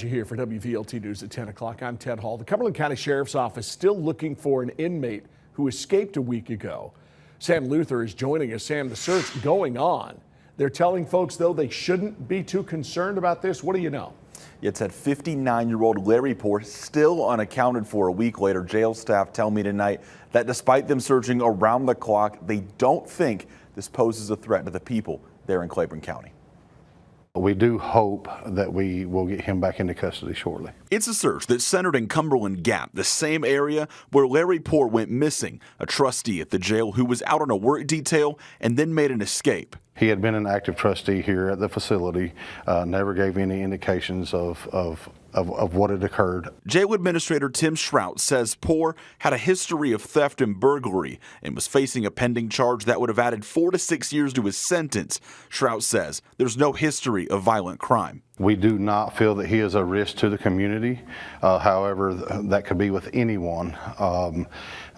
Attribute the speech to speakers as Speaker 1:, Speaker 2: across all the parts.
Speaker 1: Here for WVLT News at 10 o'clock. I'm Ted Hall. The Cumberland County Sheriff's Office still looking for an inmate who escaped a week ago. Sam Luther is joining us. Sam, the search going on. They're telling folks, though, they shouldn't be too concerned about this. What do you know?
Speaker 2: It's at 59-year-old Larry Poore, still unaccounted for a week later. Jail staff tell me tonight that despite them searching around the clock, they don't think this poses a threat to the people there in Claiborne County.
Speaker 3: We do hope that we will get him back into custody shortly.
Speaker 2: It's a search that's centered in Cumberland Gap, the same area where Larry Poore went missing, a trustee at the jail who was out on a work detail and then made an escape.
Speaker 3: He had been an active trustee here at the facility, never gave any indications of what had occurred.
Speaker 2: Jail Administrator Tim Shrout says Poore had a history of theft and burglary and was facing a pending charge that would have added 4 to 6 years to his sentence. Shrout says there's no history of violent crime.
Speaker 3: We do not feel that he is a risk to the community. However, that could be with anyone.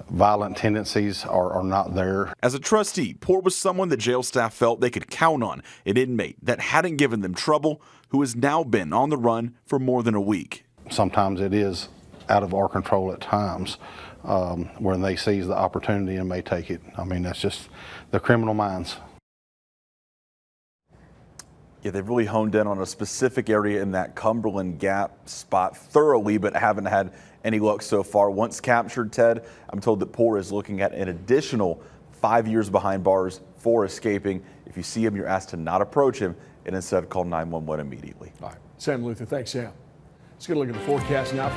Speaker 3: Violent tendencies are not there.
Speaker 2: As a trustee, Poore was someone that jail staff felt they could count on, an inmate that hadn't given them trouble, who has now been on the run for more than a week.
Speaker 3: Sometimes it is out of our control at times when they seize the opportunity and may take it. I mean, that's just the criminal minds.
Speaker 2: Yeah, they've really honed in on a specific area in that Cumberland Gap spot thoroughly, but haven't had any luck so far. Once captured, Ted, I'm told that Poore is looking at an additional 5 years behind bars for escaping. If you see him, you're asked to not approach him and instead call 911 immediately.
Speaker 1: All right. Sam Luther, thanks, Sam. Let's get a look at the forecast now.